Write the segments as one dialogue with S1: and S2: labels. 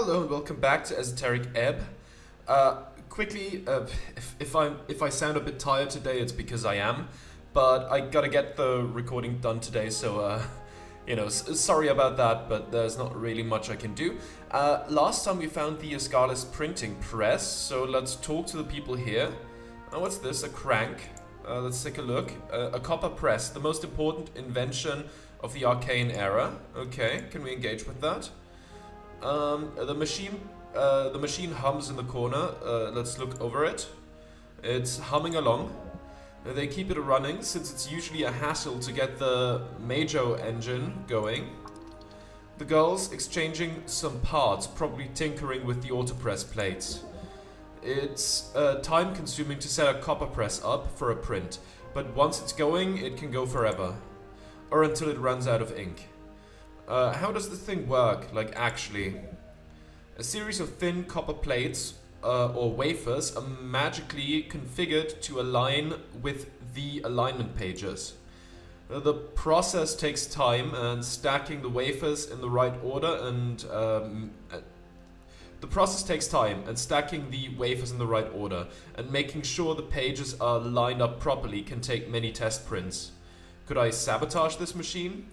S1: Hello and welcome back to Esoteric Ebb. Quickly, if I sound a bit tired today, it's because I am, but I gotta get the recording done today, so sorry about that, but there's not really much I can do. Last time we found the Azgalists printing press, so let's talk to the people here. What's this? A crank. Let's take a look. A copper press, the most important invention of the arcane era. Okay, can we engage with that? The machine hums in the corner. Let's look over it. It's humming along. They keep it running since it's usually a hassle to get the Majo engine going. The girls exchanging some parts, probably tinkering with the autopress plates. It's time consuming to set a copper press up for a print, but once it's going, it can go forever. Or until it runs out of ink. How does the thing work, like actually? A series of thin copper plates or wafers are magically configured to align with the alignment pages. The process takes time, and stacking the wafers in the right order and making sure the pages are lined up properly can take many test prints. Could I sabotage this machine?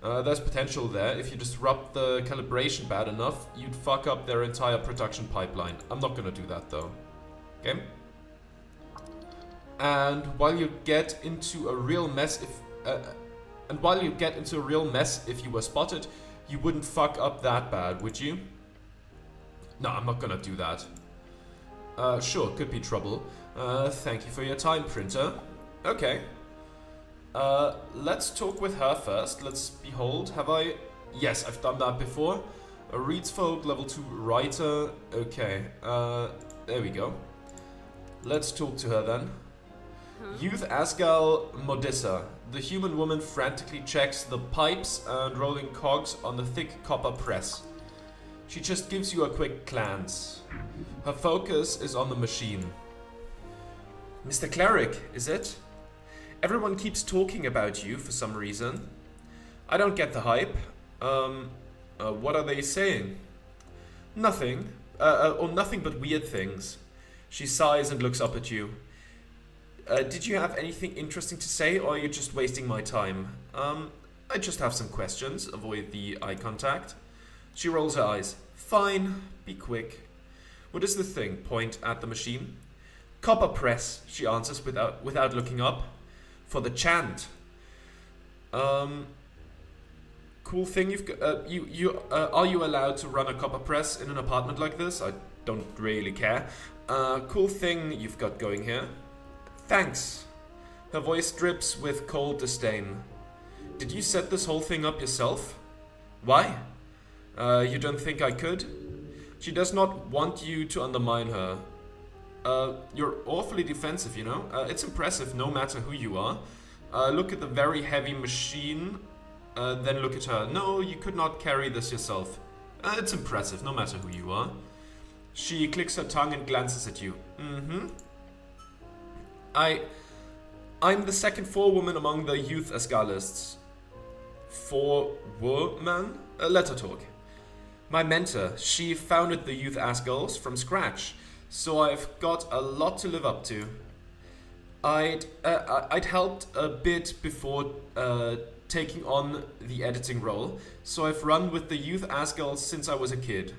S1: There's potential there. If you disrupt the calibration bad enough, you'd fuck up their entire production pipeline. I'm not gonna do that though. Okay? And while you get into a real mess if you were spotted, you wouldn't fuck up that bad, would you? No, I'm not gonna do that. Sure, could be trouble. Thank you for your time, printer. Okay. Let's talk with her first. Let's behold. Have I? Yes, I've done that before. A reads folk, level 2 writer. Okay. There we go. Let's talk to her then. Youth Azgal Modissa. The human woman frantically checks the pipes and rolling cogs on the thick copper press. She just gives you a quick glance. Her focus is on the machine. Mr. Cleric, is it? Everyone keeps talking about you for some reason. I don't get the hype. What are they saying? Nothing. Or nothing but weird things. She sighs and looks up at you. Did you have anything interesting to say, or are you just wasting my time? I just have some questions. Avoid the eye contact. She rolls her eyes. Fine. Be quick. What is the thing? Point at the machine. Copper press, she answers without looking up. For the chant. Cool thing you've got. Are you allowed to run a copper press in an apartment like this? I don't really care. Cool thing you've got going here. Thanks. Her voice drips with cold disdain. Did you set this whole thing up yourself? Why? You don't think I could? She does not want you to undermine her. You're awfully defensive, you know? It's impressive no matter who you are. Look at the very heavy machine, then look at her. No, you could not carry this yourself. It's impressive no matter who you are. She clicks her tongue and glances at you. I'm the second forewoman among the youth Azgalists. Forewoman? Let her talk. My mentor, she founded the youth Azgals from scratch. So I've got a lot to live up to. I'd helped a bit before taking on the editing role, so I've run with the youth Azgals since I was a kid.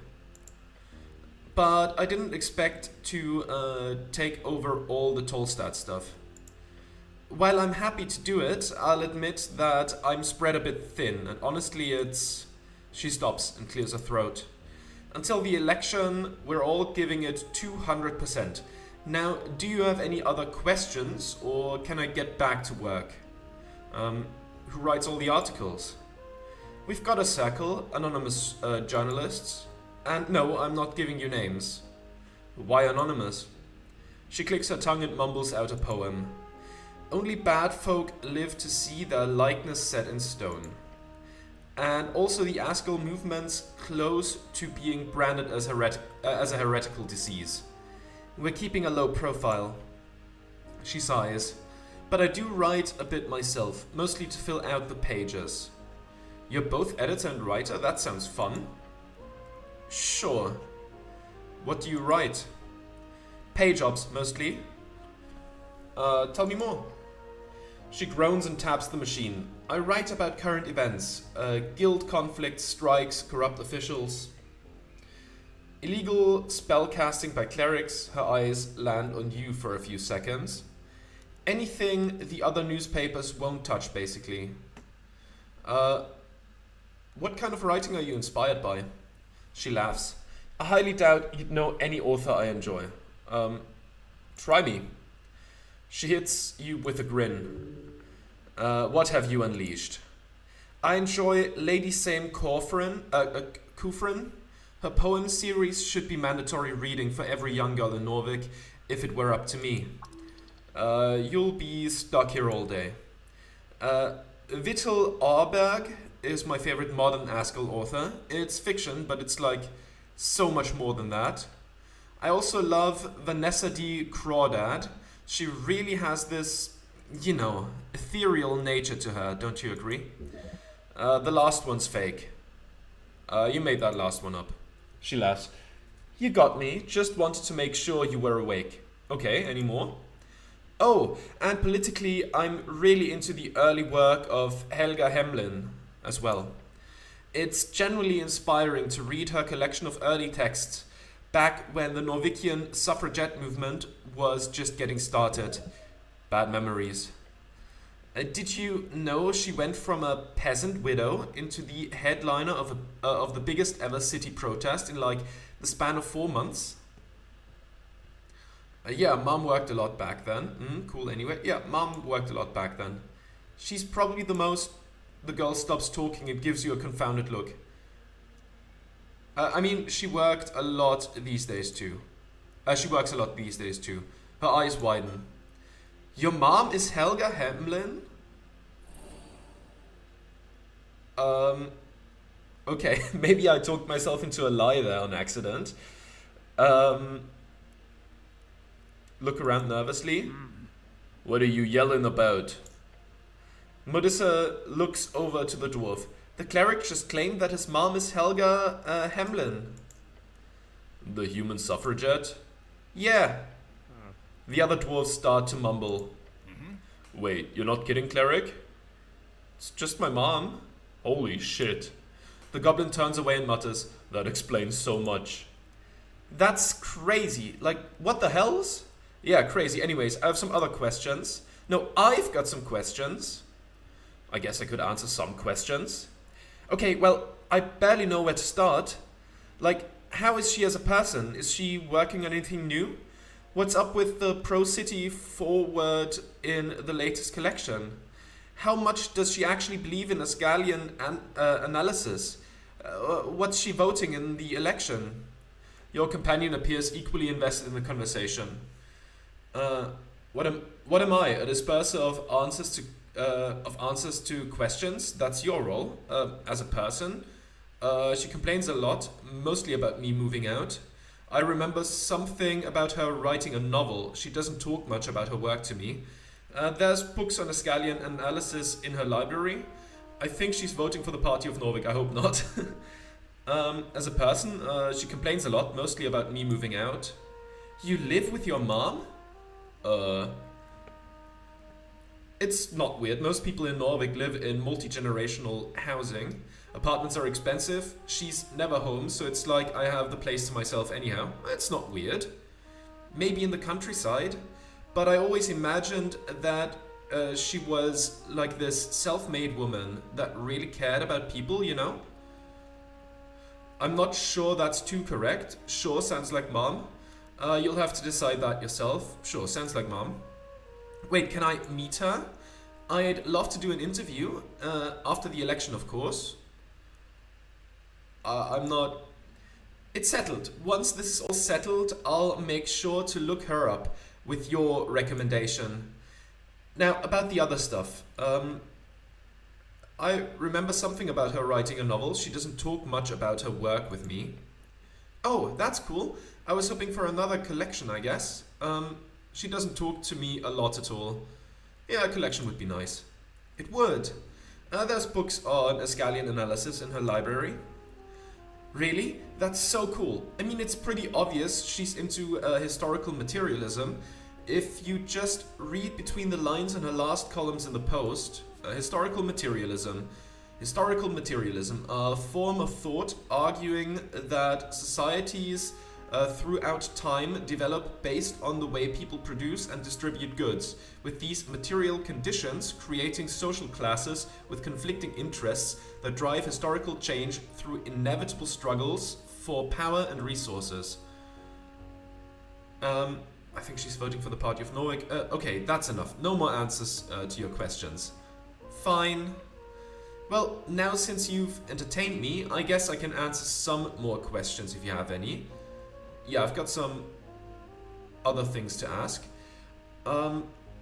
S1: But I didn't expect to take over all the Tolstad stuff. While I'm happy to do it, I'll admit that I'm spread a bit thin, and honestly it's... She stops and clears her throat. Until the election, we're all giving it 200%. Now, do you have any other questions, or can I get back to work? Who writes all the articles? We've got a circle, anonymous journalists. And no, I'm not giving you names. Why anonymous? She clicks her tongue and mumbles out a poem. Only bad folk live to see their likeness set in stone. And also the Azgal movement's close to being branded as a heretical disease. We're keeping a low profile. She sighs. But I do write a bit myself, mostly to fill out the pages. You're both editor and writer? That sounds fun. Sure. What do you write? Pay jobs, mostly. Tell me more. She groans and taps the machine. I write about current events. Guild conflicts, strikes, corrupt officials. Illegal spellcasting by clerics. Her eyes land on you for a few seconds. Anything the other newspapers won't touch, basically. What kind of writing are you inspired by? She laughs. I highly doubt you'd know any author I enjoy. Try me. She hits you with a grin. What have you unleashed? I enjoy Lady Same Kufrin. Her poem series should be mandatory reading for every young girl in Norvik if it were up to me. You'll be stuck here all day. Vittel Arberg is my favorite modern Azgal author. It's fiction, but it's like so much more than that. I also love Vanessa D. Crawdad. She really has this, ethereal nature to her, don't you agree? The last one's fake. You made that last one up. She laughs. You got me. Just wanted to make sure you were awake. Okay, any more? Oh, and politically, I'm really into the early work of Helga Hemlin as well. It's genuinely inspiring to read her collection of early texts back when the Norwegian suffragette movement was just getting started. Bad memories. Did you know she went from a peasant widow into the headliner of the biggest ever city protest in like the span of 4 months? Yeah, Mom worked a lot back then. Cool anyway. Yeah, Mom worked a lot back then. She's probably the girl stops talking and gives you a confounded look. She worked a lot these days too. She works a lot these days too. Her eyes widen. Your mom is Helga Hemlin? Okay, maybe I talked myself into a lie there on accident. Look around nervously. What are you yelling about? Modissa looks over to the dwarf. The cleric just claimed that his mom is Helga Hemlin. The human suffragette? Yeah. The other dwarves start to mumble. Wait, you're not kidding, cleric? It's just my mom. Holy shit. The goblin turns away and mutters, that explains so much. That's crazy. Like, what the hells? Yeah, crazy. Anyways, I have some other questions. No, I've got some questions. I guess I could answer some questions. Okay, well, I barely know where to start. Like, how is she as a person? Is she working on anything new? What's up with the Pro-City forward in the latest collection? How much does she actually believe in Asgalian analysis? What's she voting in the election? Your companion appears equally invested in the conversation. What am I? A disperser of answers to questions? That's your role as a person. She complains a lot, mostly about me moving out. I remember something about her writing a novel. She doesn't talk much about her work to me. There's books on Asgalian analysis in her library. I think she's voting for the Party of Norvik. I hope not. As a person, she complains a lot, mostly about me moving out. You live with your mom? It's not weird. Most people in Norvik live in multi-generational housing. Apartments are expensive. She's never home, so it's like I have the place to myself anyhow. It's not weird. Maybe in the countryside, but I always imagined that she was like this self-made woman that really cared about people, you know? I'm not sure that's too correct. Sure, sounds like mom. You'll have to decide that yourself. Sure, sounds like mom. Wait, can I meet her? I'd love to do an interview, after the election, of course. I'm not... It's settled. Once this is all settled, I'll make sure to look her up with your recommendation. Now, about the other stuff. I remember something about her writing a novel. She doesn't talk much about her work with me. Oh, that's cool. I was hoping for another collection, I guess. She doesn't talk to me a lot at all. Yeah, a collection would be nice. It would. There's books on Asgalian analysis in her library. Really? That's so cool. I mean, it's pretty obvious she's into historical materialism. If you just read between the lines in her last columns in the post, historical materialism. Historical materialism, a form of thought arguing that societies throughout time develop based on the way people produce and distribute goods, with these material conditions creating social classes with conflicting interests that drive historical change through inevitable struggles for power and resources. I think she's voting for the party of Norway. Okay, that's enough. No more answers to your questions. Fine. Well, now since you've entertained me, I guess I can answer some more questions if you have any. Yeah, I've got some other things to ask.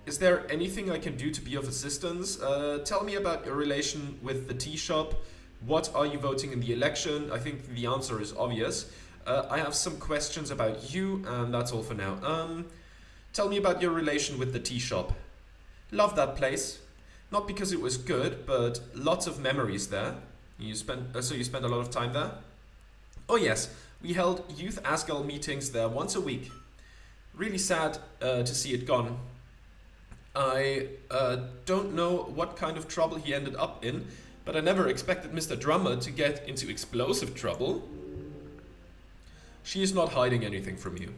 S1: Is there anything I can do to be of assistance? Tell me about your relation with the tea shop. What are you voting in the election? I think the answer is obvious. I have some questions about you, and that's all for now. Tell me about your relation with the tea shop. Love that place. Not because it was good, but lots of memories there. So you spent a lot of time there? Oh yes, we held youth Azgal meetings there once a week. Really sad to see it gone. I don't know what kind of trouble he ended up in, but I never expected Mr. Drummer to get into explosive trouble. She is not hiding anything from you,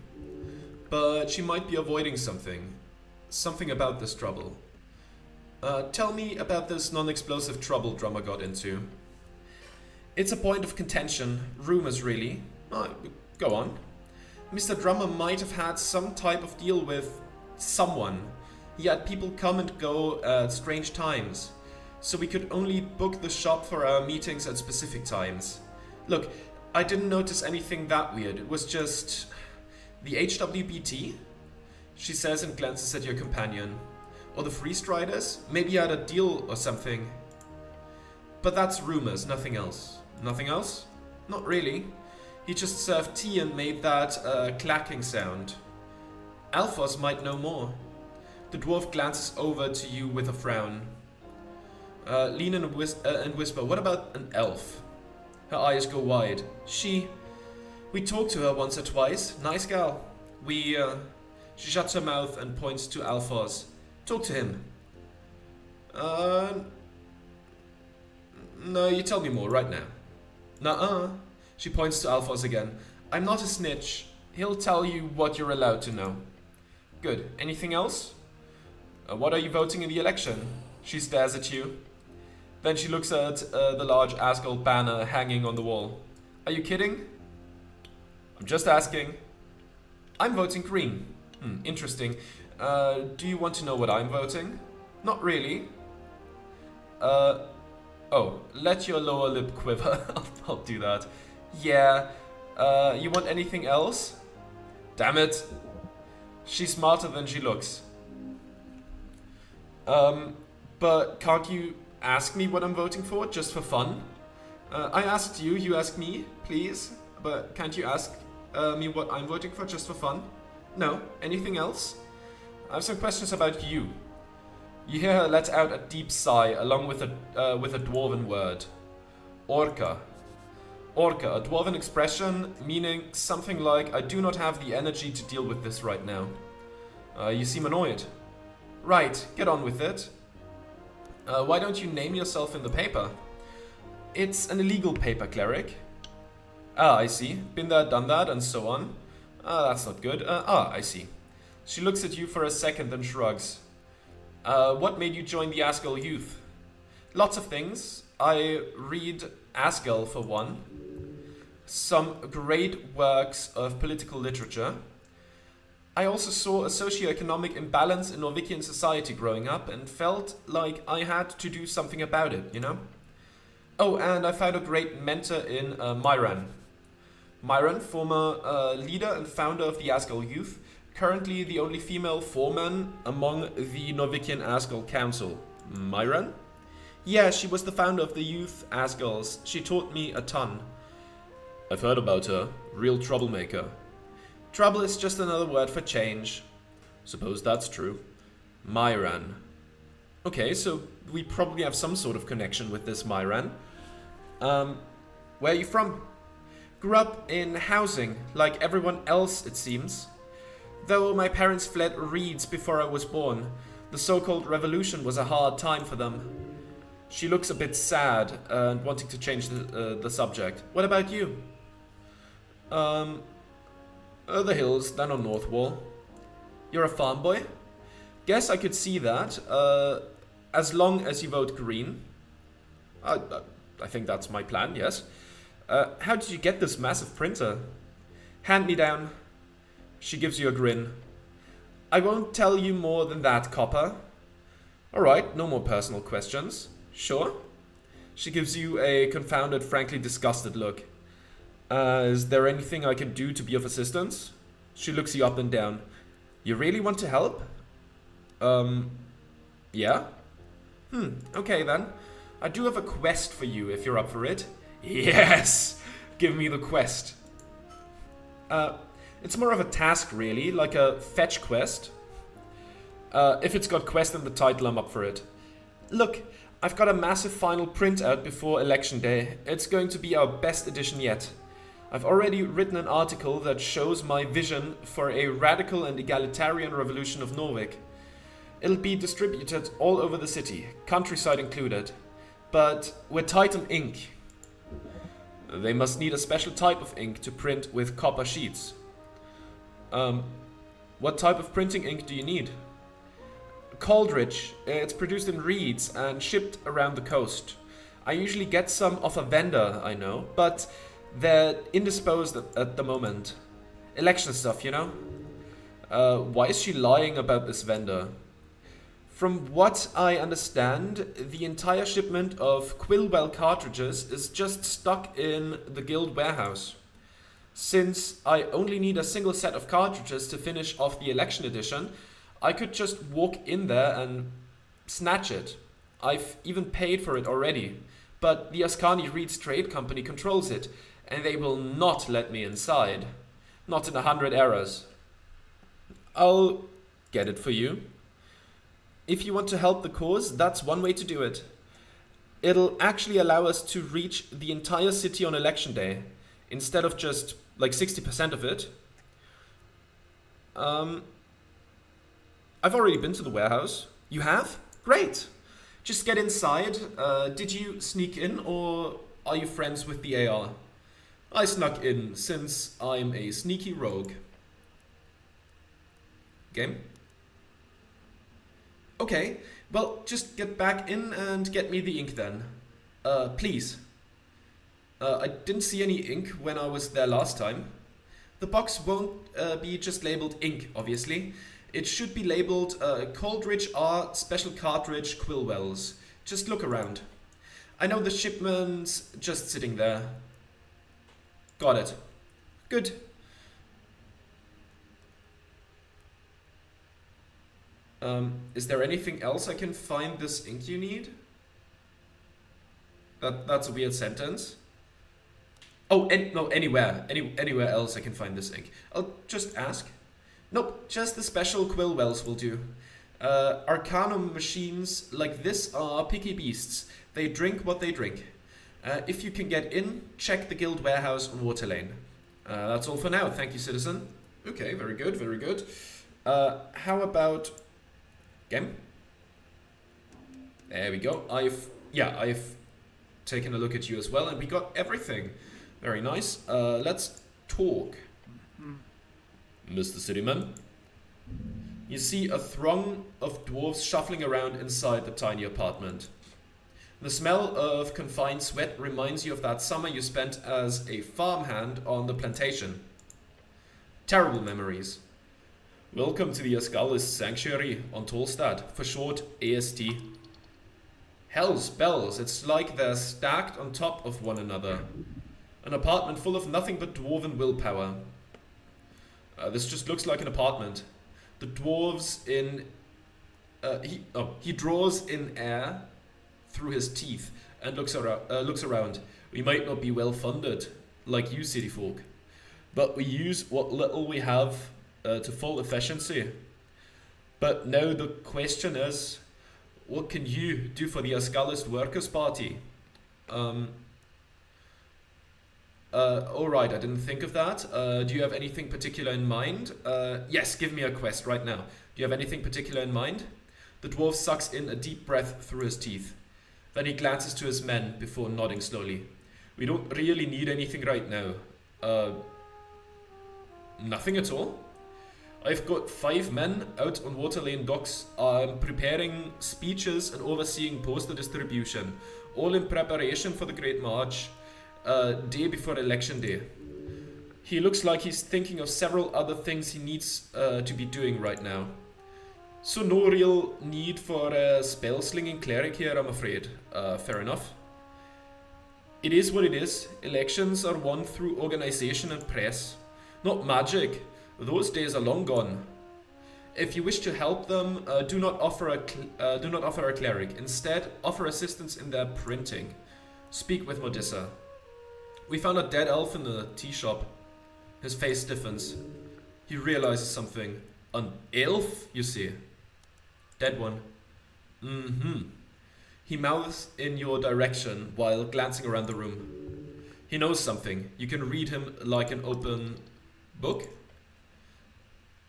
S1: but she might be avoiding something. Something about this trouble. Tell me about this non-explosive trouble Drummer got into. It's a point of contention, rumors really. Go on. Mr. Drummer might have had some type of deal with someone. He had people come and go at strange times, so we could only book the shop for our meetings at specific times. Look, I didn't notice anything that weird. It was just the HWBT, she says and glances at your companion. Or the Free Striders? Maybe you had a deal or something. But that's rumors, nothing else. Nothing else? Not really. He just served tea and made that clacking sound. Alphos might know more. The dwarf glances over to you with a frown. Lean in and whisper, what about an elf? Her eyes go wide. We talked to her once or twice. Nice gal. She shuts her mouth and points to Alphos. Talk to him. No, you tell me more right now. Nuh-uh. She points to Alphos again. I'm not a snitch. He'll tell you what you're allowed to know. Good. Anything else? What are you voting in the election? She stares at you. Then she looks at the large Azgal banner hanging on the wall. Are you kidding? I'm just asking. I'm voting green. Interesting. Do you want to know what I'm voting? Not really. Oh, let your lower lip quiver. I'll do that. Yeah. You want anything else? Damn it. She's smarter than she looks. But can't you ask me what I'm voting for, just for fun? I asked you, you asked me, please. But can't you ask me what I'm voting for, just for fun? No. Anything else? I have some questions about you. You hear her let out a deep sigh, along with a dwarven word. Orca. Orca, a dwarven expression meaning something like, I do not have the energy to deal with this right now. You seem annoyed. Right, get on with it. Why don't you name yourself in the paper? It's an illegal paper, cleric. Ah, I see. Been there, done that, and so on. That's not good. I see. She looks at you for a second and shrugs. What made you join the Azgal youth? Lots of things. I read Azgal for one. Some great works of political literature. I also saw a socio-economic imbalance in Norvikian society growing up and felt like I had to do something about it, you know? Oh, and I found a great mentor in Myran. Myran, former leader and founder of the Azgal youth, currently the only female foreman among the Norvikian Azgal Council. Myran? Yeah, she was the founder of the youth Azgals. She taught me a ton. I've heard about her. Real troublemaker. Trouble is just another word for change. Suppose that's true. Myran. Okay, so we probably have some sort of connection with this Myran. Where are you from? Grew up in housing, like everyone else it seems. Though my parents fled reeds before I was born, the so-called revolution was a hard time for them. She looks a bit sad and wanting to change the subject. What about you? The hills, then on North Wall. You're a farm boy? Guess I could see that, as long as you vote green. I think that's my plan, yes. How did you get this massive printer? Hand me down. She gives you a grin. I won't tell you more than that, copper. Alright, no more personal questions. Sure? She gives you a confounded, frankly disgusted look. Is there anything I can do to be of assistance? She looks you up and down. You really want to help? Yeah? Okay then. I do have a quest for you if you're up for it. Yes! Give me the quest. It's more of a task really, like a fetch quest. If it's got quest in the title, I'm up for it. Look, I've got a massive final print out before election day. It's going to be our best edition yet. I've already written an article that shows my vision for a radical and egalitarian revolution of Norway. It'll be distributed all over the city, countryside included. But we're tight on ink. They must need a special type of ink to print with copper sheets. What type of printing ink do you need? Coldridge. It's produced in reeds and shipped around the coast. I usually get some off a vendor I know, but they're indisposed at the moment. Election stuff, you know? Why is she lying about this vendor? From what I understand, the entire shipment of Quillwell cartridges is just stuck in the guild warehouse. Since I only need a single set of cartridges to finish off the election edition, I could just walk in there and snatch it. I've even paid for it already, but the Askani Reed's trade company controls it, and they will not let me inside. Not in 100 errors. I'll get it for you. If you want to help the cause, that's one way to do it. It'll actually allow us to reach the entire city on election day, instead of just like 60% of it. I've already been to the warehouse. You have? Great. Just get inside. Did you sneak in or are you friends with the AR? I snuck in since I'm a sneaky rogue. Game? Okay, well, just get back in and get me the ink then. Please. I didn't see any ink when I was there last time. The box won't be just labeled ink, obviously. It should be labeled Coldridge R Special Cartridge Quillwells. Just look around. I know the shipment's just sitting there. Got it. Good. Is there anything else I can find this ink you need? That's a weird sentence. Oh, no, anywhere else I can find this ink. I'll just ask. Nope, just the special Quillwells will do. Arcanum machines like this are picky beasts. They drink what they drink. If you can get in, check the guild warehouse on Water Lane. That's all for now, thank you, citizen. Okay, very good, very good. How about... Game? There we go. I've taken a look at you as well, and we got everything. Very nice. Let's talk. Mr. Cityman. You see a throng of dwarves shuffling around inside the tiny apartment. The smell of confined sweat reminds you of that summer you spent as a farmhand on the plantation. Terrible memories. Welcome to the Azgalists Sanctuary on Tolstad, for short AST. Hell's bells, it's like they're stacked on top of one another. An apartment full of nothing but dwarven willpower. This just looks like an apartment. The dwarves in... he draws in air through his teeth and looks around. We might not be well funded, like you city folk, but we use what little we have to full efficiency. But now the question is, what can you do for the Azgalist Workers' Party? Alright, I didn't think of that. Do you have anything particular in mind? Yes, give me a quest right now. Do you have anything particular in mind? The dwarf sucks in a deep breath through his teeth. Then he glances to his men before nodding slowly. We don't really need anything right now. Nothing at all? I've got 5 men out on Water Lane docks, preparing speeches and overseeing poster distribution, all in preparation for the Great March, day before Election Day. He looks like he's thinking of several other things he needs to be doing right now. So no real need for a spell-slinging cleric here, I'm afraid. Fair enough. It is what it is. Elections are won through organization and press, not magic. Those days are long gone. If you wish to help them, do not offer a cleric. Instead, offer assistance in their printing. Speak with Modissa. We found a dead elf in the tea shop. His face stiffens. He realizes something. An elf, you see? Dead one. Mm-hmm. He mouths in your direction while glancing around the room. He knows something. You can read him like an open book.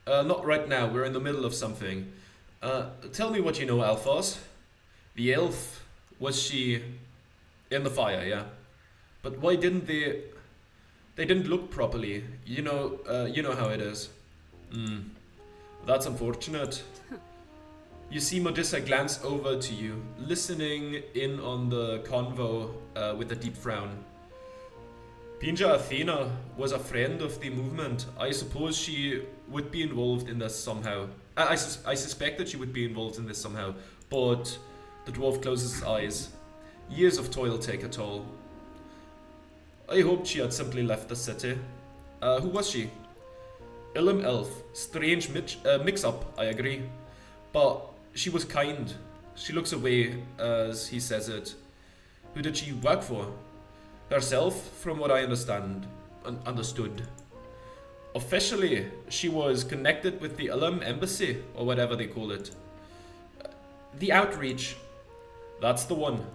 S1: Not right now, we're in the middle of something. Tell me what you know, Alphonse. The elf, was she in the fire, yeah? But why didn't they didn't look properly? You know how it is. That's unfortunate. You see Modissa glance over to you, listening in on the convo with a deep frown. Pinja Athena was a friend of the movement. I suppose she would be involved in this somehow. I suspect that she would be involved in this somehow, but the dwarf closes his eyes. Years of toil take a toll. I hoped she had simply left the city. Who was she? Ilum elf. Strange mix-up, I agree. But she was kind. She looks away as he says it. Who did she work for? Herself, from what I understood. Officially, she was connected with the Ilum embassy, or whatever they call it. The outreach. That's the one.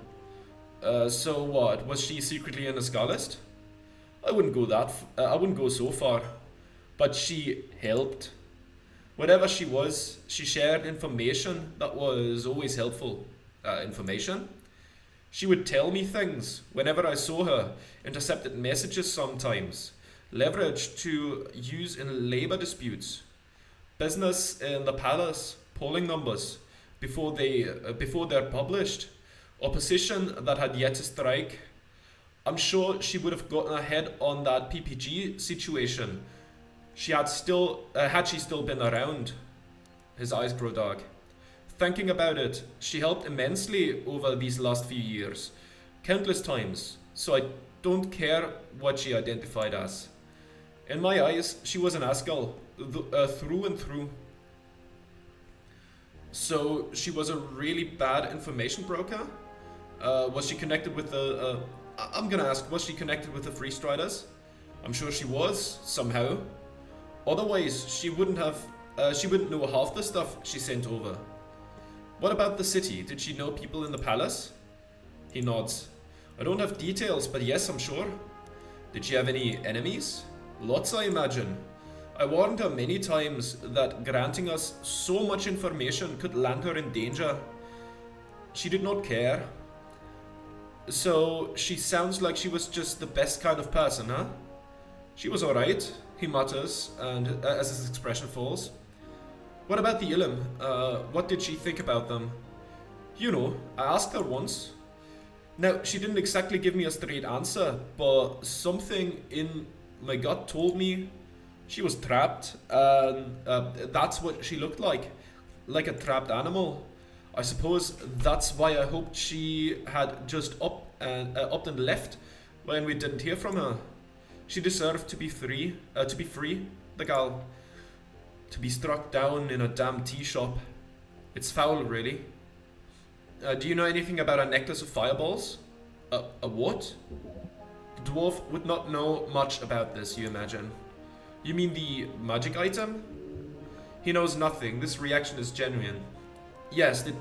S1: So what? Was she secretly an Azgalist? I wouldn't go so far. But she helped. Whatever she was, she shared information that was always helpful. Information? She would tell me things whenever I saw her, intercepted messages sometimes, leverage to use in labor disputes, business in the palace, polling numbers before they're published, opposition that had yet to strike. I'm sure she would have gotten ahead on that PPG situation. Had she still been around. His eyes grow dark. Thinking about it, she helped immensely over these last few years. Countless times, so I don't care what she identified as. In my eyes, she was an Azgal, through and through. So, she was a really bad information broker? Was she connected with the... I'm gonna ask, was she connected with the Free Striders? I'm sure she was, somehow. Otherwise, she wouldn't know half the stuff she sent over. What about the city? Did she know people in the palace? He nods. I don't have details, but yes, I'm sure. Did she have any enemies? Lots, I imagine. I warned her many times that granting us so much information could land her in danger. She did not care. So, she sounds like she was just the best kind of person, huh? She was alright, he mutters, and as his expression falls. What about the Ilum? What did she think about them? You know, I asked her once. Now, she didn't exactly give me a straight answer, but something in my gut told me she was trapped, and that's what she looked like a trapped animal. I suppose that's why I hoped she had just upped and left when we didn't hear from her. She deserved to be free, the gal. To be struck down in a damn tea shop. It's foul, really. Do you know anything about a necklace of fireballs? A what? The dwarf would not know much about this, you imagine. You mean the magic item? He knows nothing. This reaction is genuine. Yes, did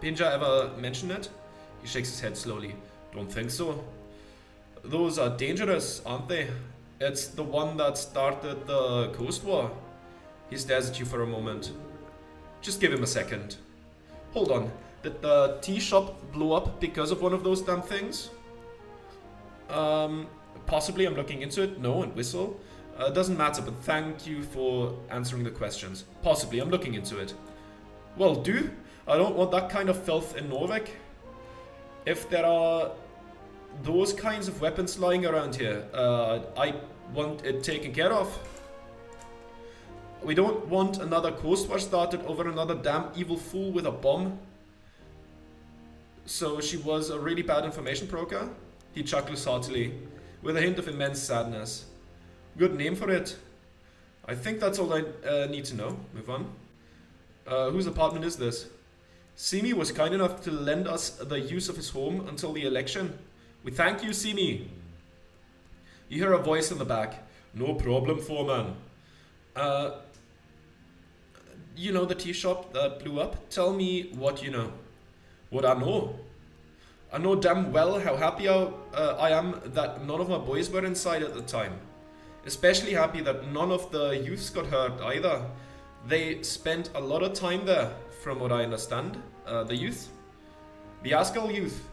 S1: Pinja ever mention it? He shakes his head slowly. Don't think so. those are dangerous, aren't they? It's the one that started the Coast War. He stares at you for a moment. Just give him a second. Hold on. Did the tea shop blow up because of one of those damn things? Possibly. I'm looking into it. No, and whistle. Doesn't matter, but thank you for answering the questions. Possibly. I'm looking into it. Well, do. I don't want that kind of filth in Norvik. If there are those kinds of weapons lying around here, I want it taken care of. We don't want another coast war started over another damn evil fool with a bomb. So she was a really bad information broker? He chuckles heartily, with a hint of immense sadness. Good name for it. I think that's all I need to know. Move on. Whose apartment is this? Simi was kind enough to lend us the use of his home until the election. We thank you, Simi. You hear a voice in the back. No problem, foreman. You know the tea shop that blew up? Tell me what you know. What I know? I know damn well how happy I am that none of my boys were inside at the time. Especially happy that none of the youths got hurt either. They spent a lot of time there, from what I understand. The youth? The Azgal youth.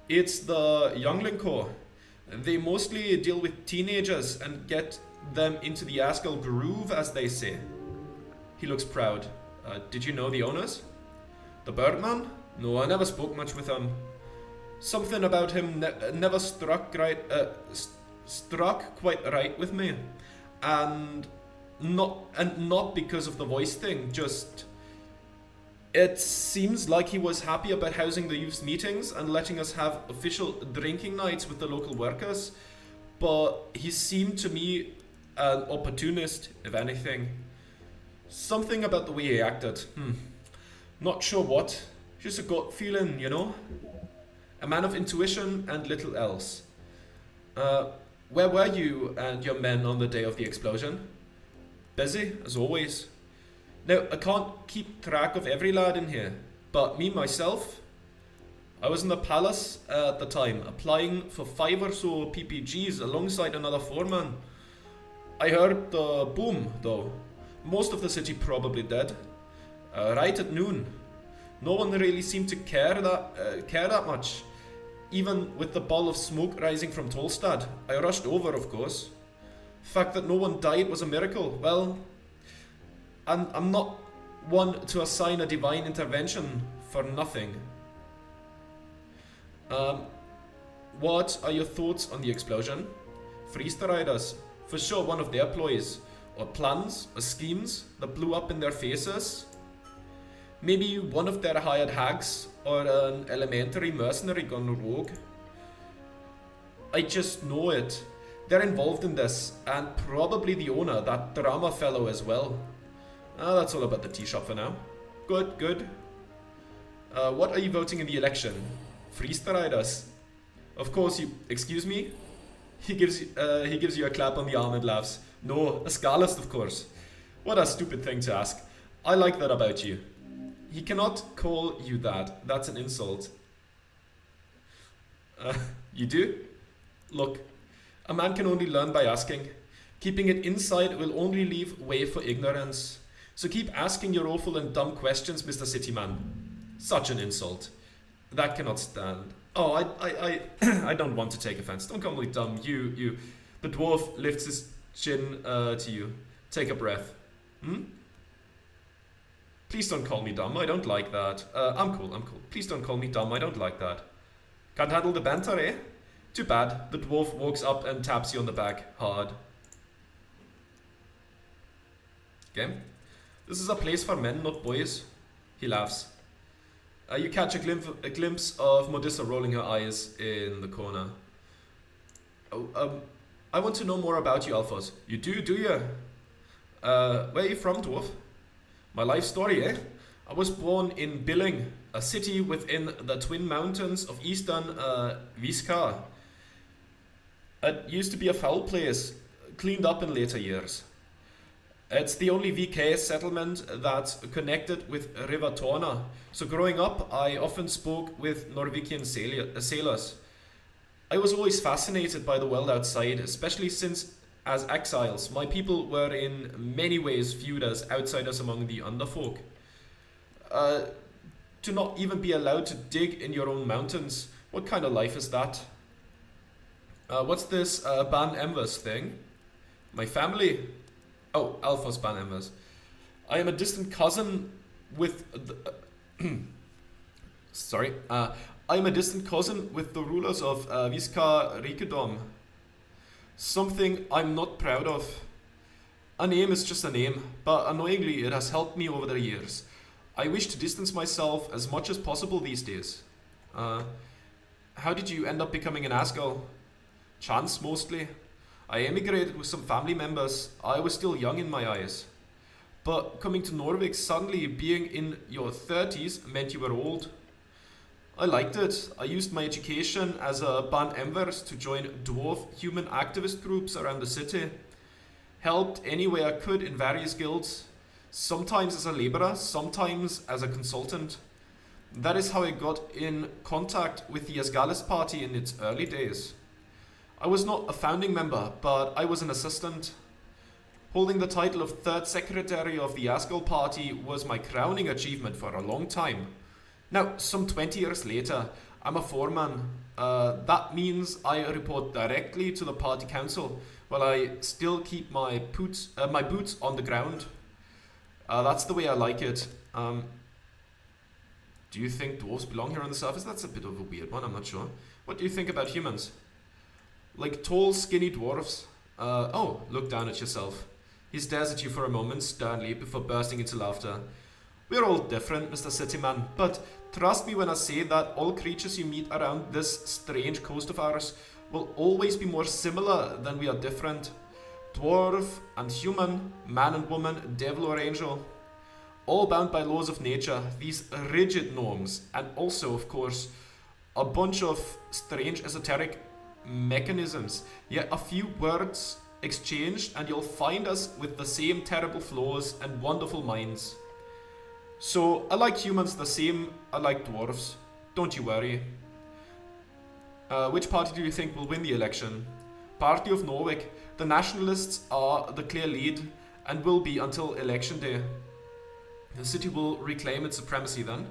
S1: It's the youngling corps. They mostly deal with teenagers and get them into the Azgal groove, as they say. He looks proud. Did you know the owners? The Birdman? No, I never spoke much with him. Something about him never struck quite right with me, and not because of the voice thing. Just it seems like he was happy about housing the youth meetings and letting us have official drinking nights with the local workers, but he seemed to me an opportunist, if anything. Something about the way he acted. Not sure what. Just a gut feeling, you know? A man of intuition and little else. Where were you and your men on the day of the explosion? Busy, as always. Now, I can't keep track of every lad in here, but me, myself, I was in the palace at the time, applying for 5 or so PPGs alongside another foreman. I heard the boom, though. Most of the city probably dead. Right at noon. No one really seemed to care that much. Even with the ball of smoke rising from Tolstad. I rushed over, of course. The fact that no one died was a miracle. Well, I'm not one to assign a divine intervention for nothing. What are your thoughts on the explosion? Freester riders. For sure one of their ploys. Or plans, or schemes that blew up in their faces. Maybe one of their hired hags, or an elementary mercenary gone rogue. I just know it. They're involved in this, and probably the owner, that drama fellow as well. That's all about the tea shop for now. Good, good. What are you voting in the election? Freester riders. Of course you... Excuse me? He gives you a clap on the arm and laughs. No, Azgalists, of course. What a stupid thing to ask. I like that about you. He cannot call you that. That's an insult. You do? Look, a man can only learn by asking. Keeping it inside will only leave way for ignorance. So keep asking your awful and dumb questions, Mr. Cityman. Such an insult. That cannot stand. Oh, I don't want to take offense. Don't call me dumb. You. The dwarf lifts his chin to you. Take a breath. Please don't call me dumb. I don't like that. I'm cool. Please don't call me dumb. I don't like that. Can't handle the banter, eh? Too bad. The dwarf walks up and taps you on the back hard. Okay. This is a place for men, not boys. He laughs. You catch a glimpse of Modissa rolling her eyes in the corner. I want to know more about you, Alphas. You do you? Where are you from, dwarf? My life story, eh? I was born in Billing, a city within the twin mountains of eastern Viskar. It used to be a foul place, cleaned up in later years. It's the only VK settlement that's connected with River Torna. So growing up, I often spoke with Norwegian sailors. I was always fascinated by the world outside, especially since, as exiles, my people were in many ways viewed as outsiders among the underfolk. Uh, to not even be allowed to dig in your own mountains, what kind of life is that? What's this Ban Embers thing? My family? Oh, Alphas Ban Embers. I am a distant cousin with the, sorry. I am a distant cousin with the rulers of Viska Rikedom. Something I'm not proud of. A name is just a name, but annoyingly it has helped me over the years. I wish to distance myself as much as possible these days. How did you end up becoming an Asgal? Chance, mostly. I emigrated with some family members. I was still young in my eyes. But coming to Norvik, suddenly being in your 30s meant you were old. I liked it. I used my education as a Ban Embers to join dwarf human activist groups around the city. Helped any way I could in various guilds. Sometimes as a laborer, sometimes as a consultant. That is how I got in contact with the Azgalists party in its early days. I was not a founding member, but I was an assistant. Holding the title of third secretary of the Azgal party was my crowning achievement for a long time. Now, some 20 years later, I'm a foreman. That means I report directly to the party council, while I still keep my boots on the ground. That's the way I like it. Do you think dwarves belong here on the surface? That's a bit of a weird one, I'm not sure. What do you think about humans? Like tall, skinny dwarves? Oh, look down at yourself. He stares at you for a moment, sternly, before bursting into laughter. We're all different, Mr. Cityman, but trust me when I say that all creatures you meet around this strange coast of ours will always be more similar than we are different. Dwarf and human, man and woman, devil or angel. All bound by laws of nature, these rigid norms, and also, of course, a bunch of strange esoteric mechanisms. Yet a few words exchanged and you'll find us with the same terrible flaws and wonderful minds. So I like humans the same I like dwarves. Don't you worry. Which party do you think will win the election? Party of Norvik. The nationalists are the clear lead and will be until election day. The city will reclaim its supremacy then.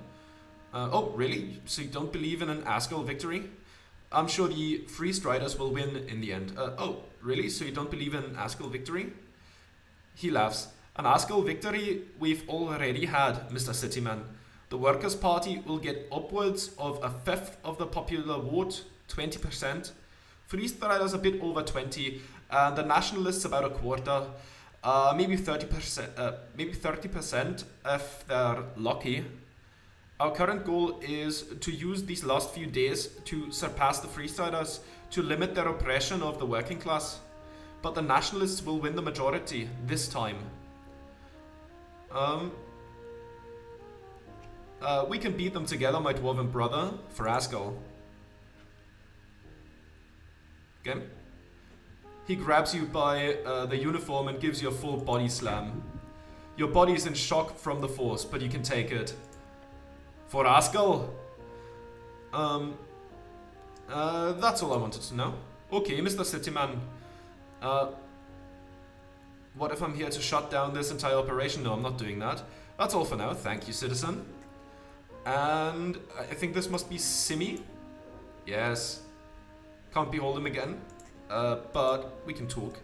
S1: Oh, really? So you don't believe in an Asgal victory? I'm sure the Free Striders will win in the end. Oh, really? So you don't believe in Asgal victory? He laughs. An Asgal victory we've already had, Mr. Cityman. The Workers' Party will get upwards of a fifth of the popular vote, 20%. Free Striders a bit over 20, and the Nationalists about a quarter. Maybe 30%. Maybe 30% if they're lucky. Our current goal is to use these last few days to surpass the Freestriders, to limit their oppression of the working class. But the Nationalists will win the majority this time. We can beat them together, my dwarven brother, for Asgal. Okay. He grabs you by the uniform and gives you a full body slam. Your body is in shock from the force, but you can take it. For Asgal? That's all I wanted to know. Okay, Mr. Cityman. What if I'm here to shut down this entire operation? No, I'm not doing that. That's all for now. Thank you, citizen. And I think this must be Simi. Yes. Can't behold him again. But we can talk.